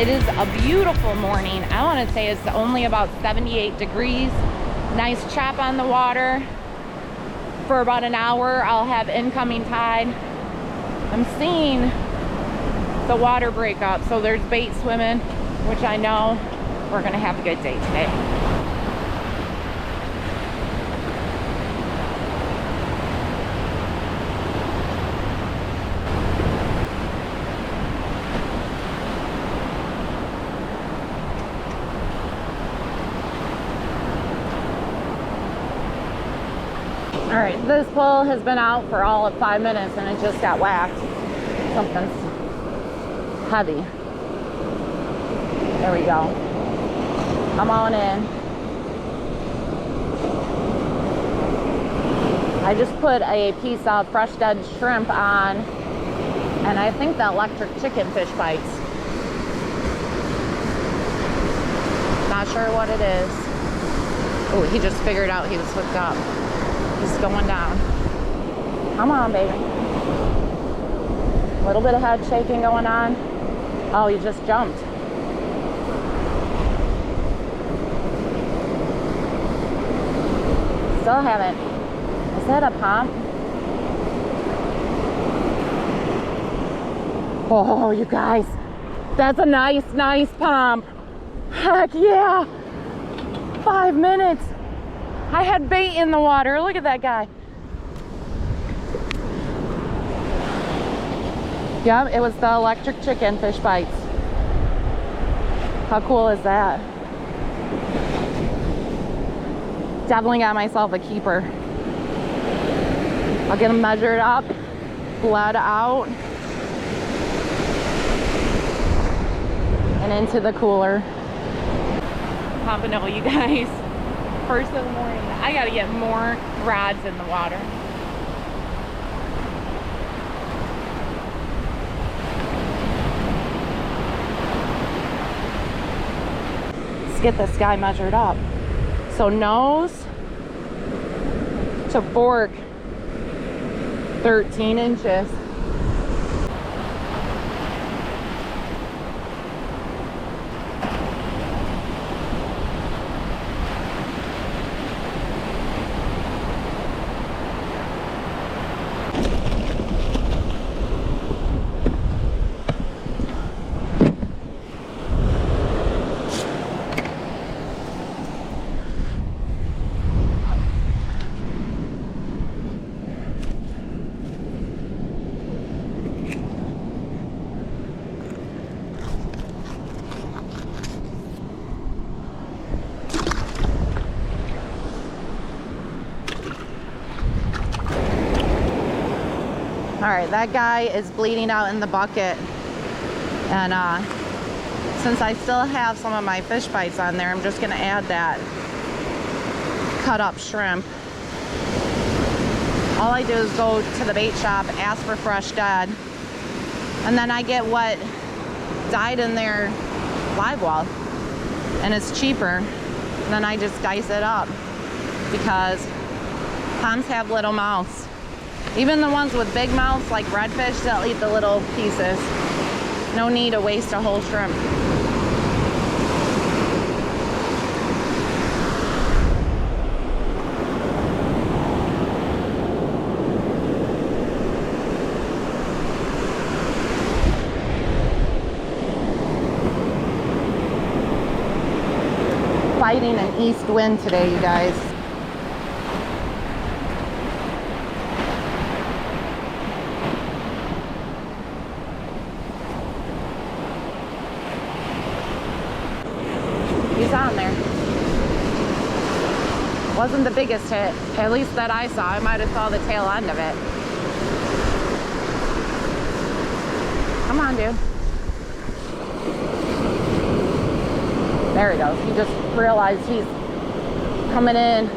It is a beautiful morning. I want to say it's only about 78 degrees. Nice chop on the water. For about an hour, I'll have incoming tide. I'm seeing the water break up, so there's bait swimming, which I know we're gonna have a good day today. All right, this pole has been out for all of 5 minutes and it just got whacked. Something's heavy. There we go. I'm on in. I just put a piece of fresh dead shrimp on, and I think the electric chicken fish bites. Not sure what it is. Oh, he just figured out he was hooked up. He's going down. Come on, baby. A little bit of head shaking going on. Oh, he just jumped. Still haven't. Is that a pomp? Oh, you guys. That's a nice pomp. Heck yeah. 5 minutes. I had bait in the water. Look at that guy. Yep, it was the electric chicken fish bites. How cool is that? Definitely got myself a keeper. I'll get them measured up, bled out, and into the cooler. Pompano, you guys. First of the morning, I gotta get more rods in the water. Let's get this guy measured up. So nose to fork, 13 inches. All right, that guy is bleeding out in the bucket. And since I still have some of my fish bites on there, I'm just gonna add that cut up shrimp. All I do is go to the bait shop, ask for fresh dead, and then I get what died in their live well, and it's cheaper. And then I just dice it up because ponds have little mouths. Even the ones with big mouths, like redfish, they'll eat the little pieces. No need to waste a whole shrimp. Fighting an east wind today, you guys. On there. Wasn't the biggest hit, at least that I saw. I might have saw the tail end of it. Come on, dude. There he goes. He just realized he's coming in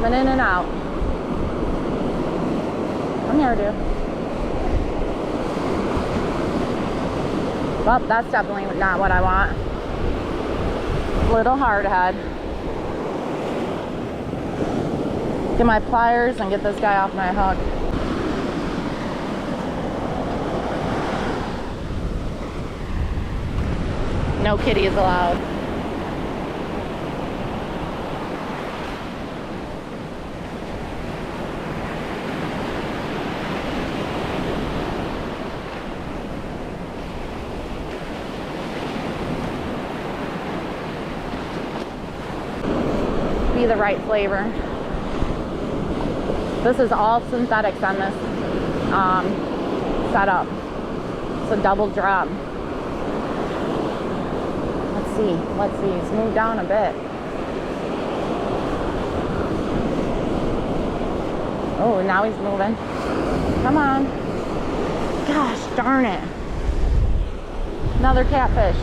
and out. Come here, dude. Well, that's definitely not what I want. Little hard head. Get my pliers and get this guy off my hook. No kitties allowed. Be the right flavor. This is all synthetics on this setup. It's a double drop. Let's see, he's moved down a bit. Oh, now he's moving. Come on. Gosh darn it. Another catfish.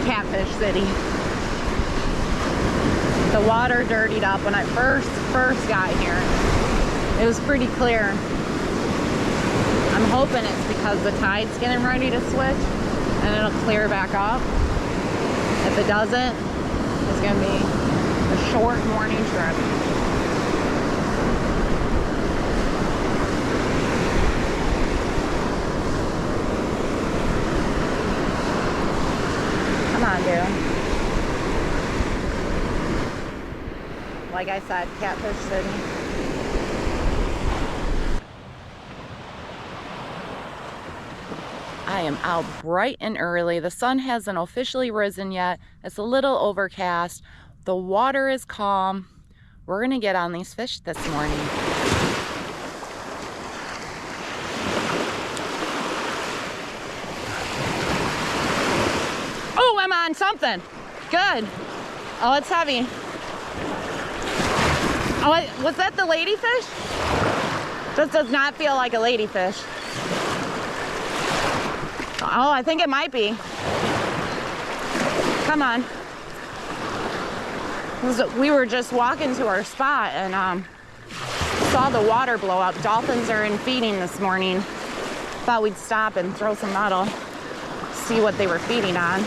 Catfish City. The water dirtied up when I first got here. It was pretty clear. I'm hoping it's because the tide's getting ready to switch and it'll clear back up. If it doesn't, it's gonna be a short morning trip. Dude. Like I said, Catfish City. I am out bright and early. The sun hasn't officially risen yet. It's a little overcast. The water is calm. We're gonna get on these fish this morning. I'm on something. Good. Oh, it's heavy. Oh, was that the ladyfish? This does not feel like a ladyfish. Oh, I think it might be. Come on. We were just walking to our spot and saw the water blow up. Dolphins are in feeding this morning. Thought we'd stop and throw some metal, see what they were feeding on.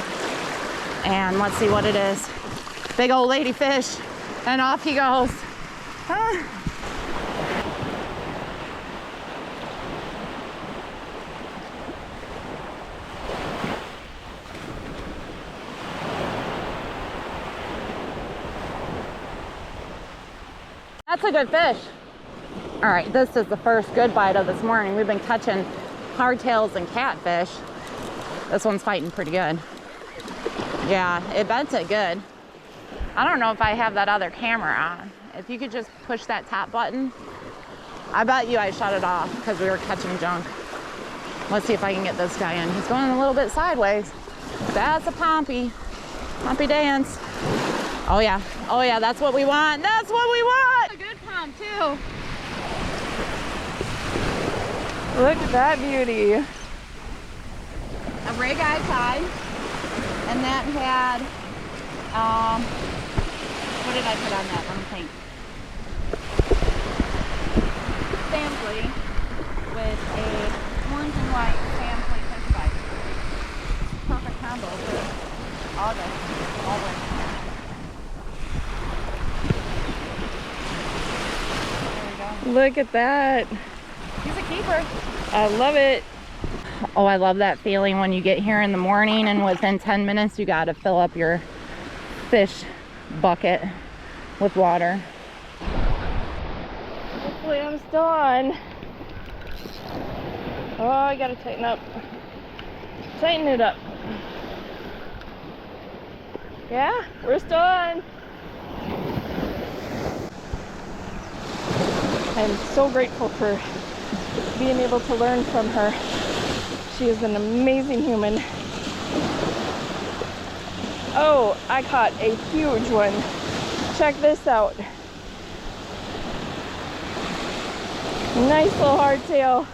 And let's see what it is. Big old ladyfish. And off he goes. That's a good fish. All right, this is the first good bite of this morning. We've been catching hardtails and catfish. This one's fighting pretty good. Yeah, it bent it good. I don't know if I have that other camera on. If you could just push that top button. I bet you I shut it off because we were catching junk. Let's see if I can get this guy in. He's going a little bit sideways. That's a pompy. Pompy dance. Oh yeah, that's what we want. That's what we want. A good pomp too. Look at that beauty. A rig eye tide. And that had, what did I put on that? Let me think. Sampley with a orange and white Sampley Fishbites. Perfect combo for August. Always. There we go. Look at that. He's a keeper. I love it. Oh, I love that feeling when you get here in the morning and within 10 minutes you got to fill up your fish bucket with water. Hopefully I'm still on. Oh, I got to tighten up. Tighten it up. Yeah, we're still on. I'm so grateful for being able to learn from her. She is an amazing human. Oh, I caught a huge one. Check this out. Nice little hardtail.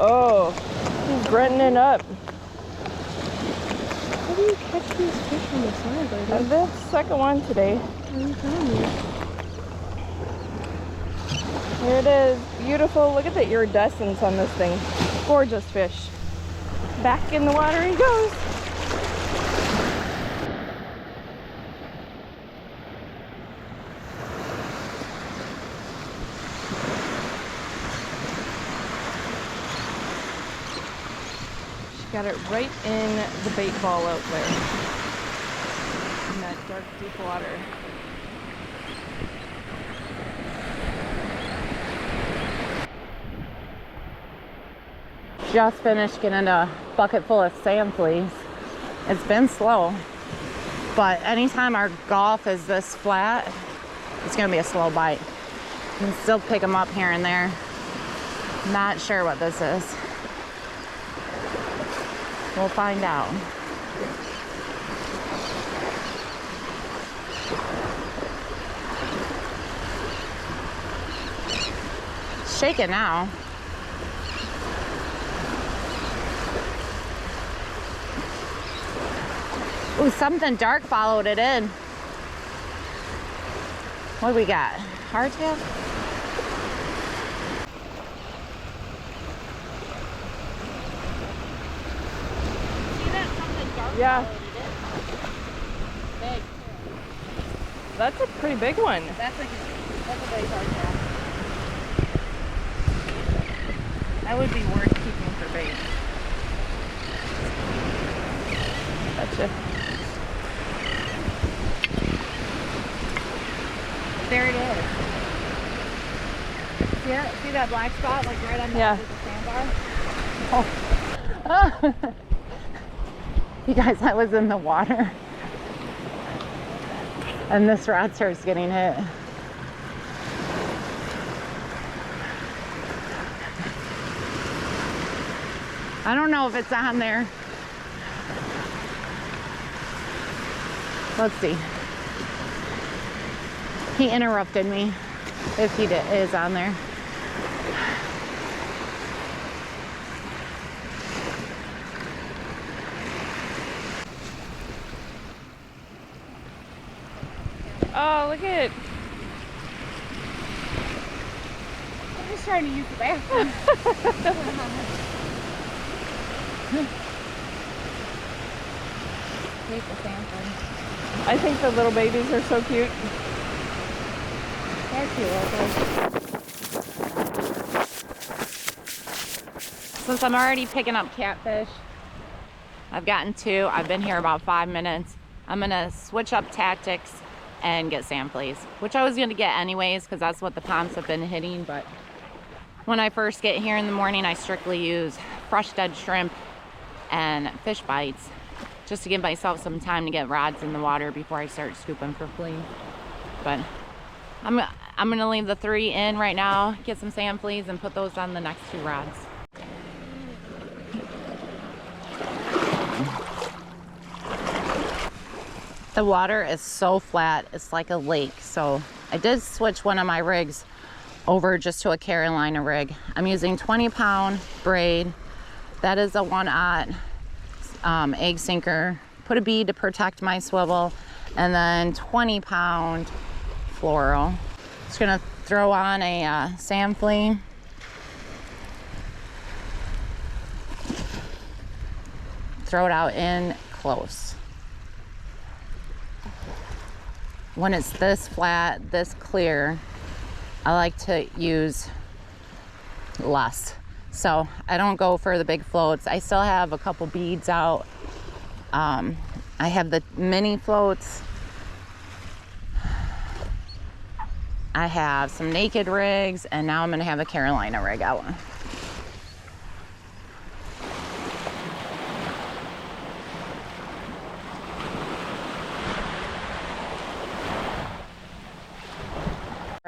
Oh, he's grunting up. How do you catch these fish on the side like that? The second one today. What are you telling me? Here it is. Beautiful. Look at the iridescence on this thing. Gorgeous fish. Back in the water he goes. She got it right in the bait ball out there. In that dark, deep water. Just finished getting a bucket full of sand fleas. It's been slow, but anytime our Gulf is this flat, it's gonna be a slow bite. You can still pick them up here and there. Not sure what this is. We'll find out. Shake it now. Ooh, something dark followed it in. What do we got? Hardtail? See that? Something dark Yeah. followed it in. Big. That's a pretty big one. That's a big hardtail. That would be worth keeping for bait. Gotcha. There it is. See that? See that black spot like right on the Yeah. edge of the sandbar? You guys, I was in the water. And this rod starts getting hit. I don't know if it's on there. Let's see. He interrupted me. If he is on there. Oh, look at it. I'm just trying to use the bathroom. Take the sample. I think the little babies are so cute. They're cute, okay. Since I'm already picking up catfish, I've gotten 2. I've been here about 5 minutes. I'm gonna switch up tactics and get sand fleas, which I was gonna get anyways because that's what the ponds have been hitting. But when I first get here in the morning, I strictly use fresh dead shrimp and fish bites just to give myself some time to get rods in the water before I start scooping for fleas. But I'm gonna leave the 3 in right now, get some sand fleas, and put those on the next 2 rods. The water is so flat, it's like a lake. So I did switch one of my rigs over just to a Carolina rig. I'm using 20-pound braid. That is a 1/0 egg sinker. Put a bead to protect my swivel, and then 20-pound fluoro. Just gonna throw on a sand flea. Throw it out in close. When it's this flat, this clear, I like to use less. So I don't go for the big floats. I still have a couple beads out. I have the mini floats. I have some naked rigs, and now I'm gonna have a Carolina rig out.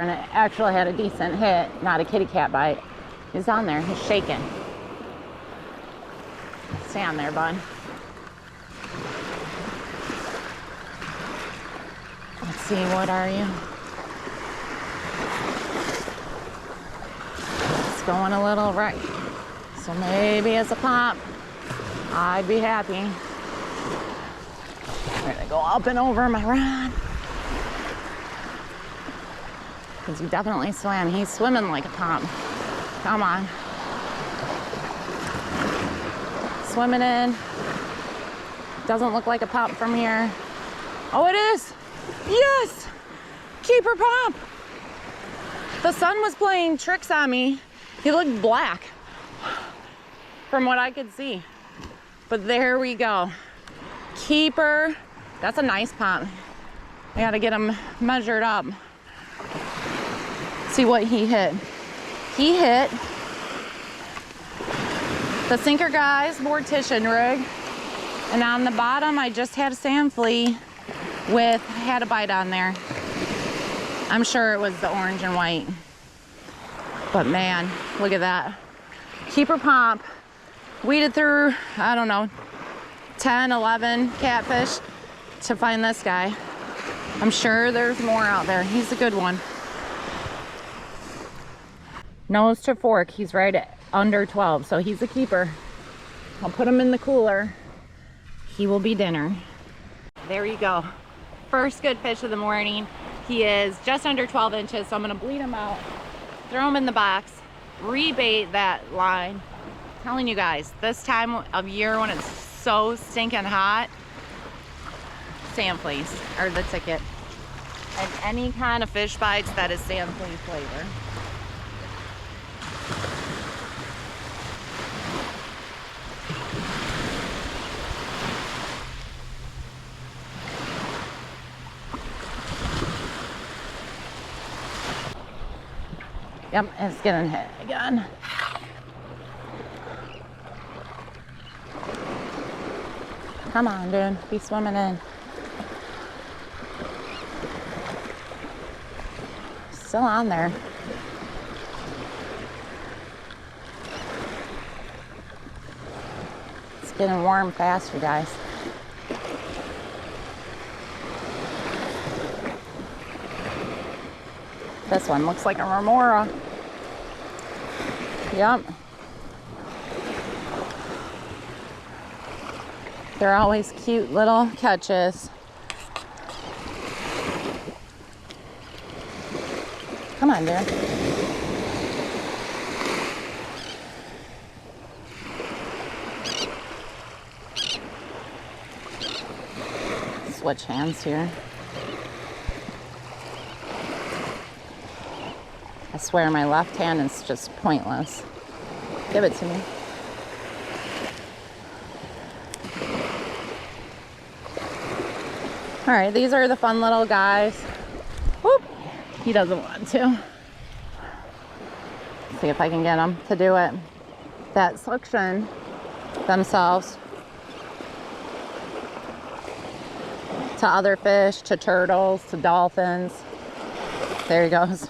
And it actually had a decent hit, not a kitty cat bite. He's on there, he's shaking. Stay on there, bud. Let's see, what are you? It's going a little right. So maybe it's a pop. I'd be happy. I'm gonna go up and over my rod. because he definitely swam. He's swimming like a pump. Come on. Swimming in. Doesn't look like a pump from here. Oh, it is. Yes. Keeper pump. The sun was playing tricks on me. He looked black from what I could see. But there we go. Keeper. That's a nice pump. I gotta get him measured up. See what he hit. He hit the Sinker Guys mortician rig. And on the bottom, I just had a sand flea with, had a bite on there. I'm sure it was the orange and white. But man, look at that. Keeper pump. Weeded through, I don't know, 10, 11 catfish to find this guy. I'm sure there's more out there. He's a good one. Nose to fork, he's right at under 12, so he's a keeper. I'll put him in the cooler. He will be dinner. There you go. First good fish of the morning. He is just under 12 inches, so I'm gonna bleed him out, throw him in the box, rebait that line. I'm telling you guys, this time of year when it's so stinking hot, sand fleas are the ticket. And any kind of fish bites that is sand flea flavor. Yep, it's getting hit again. Come on, dude, be swimming in. Still on there. It's getting warm fast, you guys. This one looks like a remora. Yep. They're always cute little catches. Come on, dude. Switch hands here. I swear my left hand is just pointless. Give it to me. All right, these are the fun little guys. Whoop, he doesn't want to. See if I can get him to do it. That suction themselves to other fish, to turtles, to dolphins. There he goes.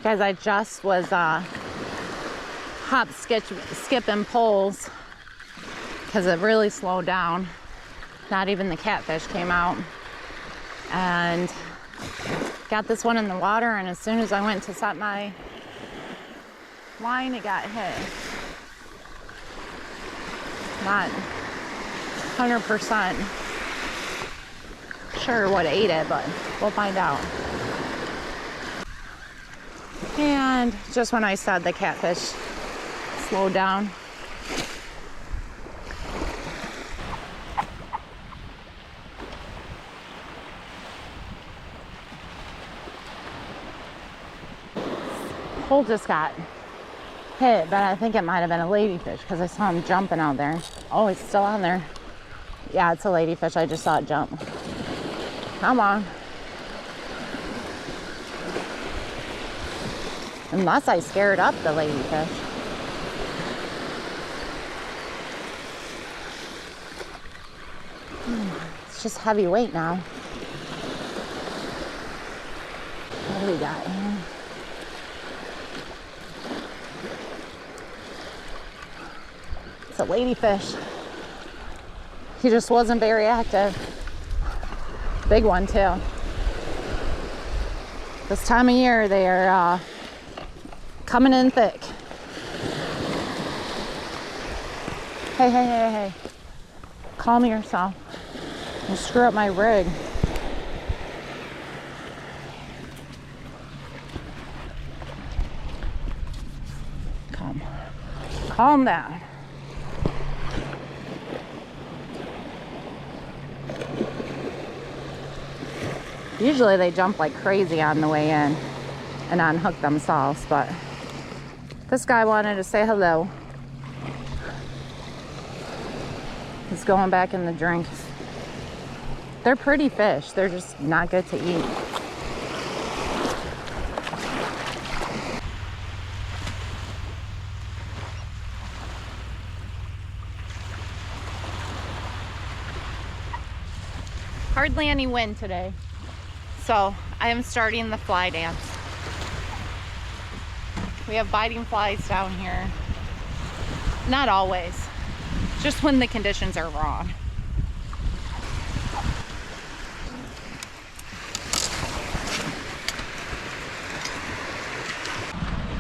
Guys, I just was hop skipping poles because it really slowed down. Not even the catfish came out. And got this one in the water, and as soon as I went to set my line, it got hit. Not 100% sure what ate it, but we'll find out. And just when I said the catfish slowed down. Pole just got hit, but I think it might have been a ladyfish because I saw him jumping out there. Oh, it's still on there. Yeah, it's a ladyfish. I just saw it jump. Come on. Unless I scared up the ladyfish. It's just heavy weight now. What do we got here? It's a ladyfish. He just wasn't very active. Big one too. This time of year they are coming in thick. Hey, hey, hey, hey. Calm yourself. You screw up my rig. Calm down. Usually they jump like crazy on the way in and unhook themselves, but this guy wanted to say hello. He's going back in the drink. They're pretty fish. They're just not good to eat. Hardly any wind today, so I am starting the fly dance. We have biting flies down here. Not always, just when the conditions are wrong.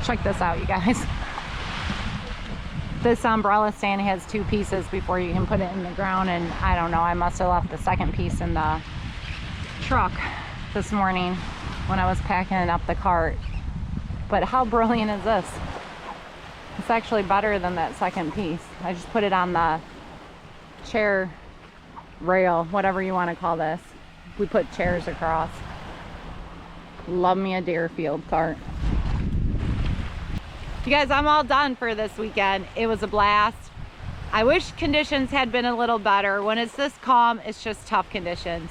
Check this out, you guys. This umbrella stand has two pieces before you can put it in the ground, and I don't know, I must have left the second piece in the truck this morning when I was packing up the cart. But how brilliant is this? It's actually better than that second piece. I just put it on the chair rail, whatever you want to call this. We put chairs across. Love me a Deerfield cart. You guys, I'm all done for this weekend. It was a blast. I wish conditions had been a little better. When it's this calm, it's just tough conditions.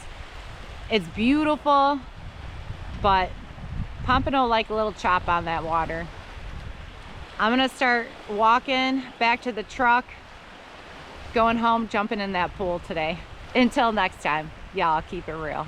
It's beautiful, but pompano like a little chop on that water. I'm gonna start walking back to the truck, going home, jumping in that pool today. Until next time, y'all keep it real.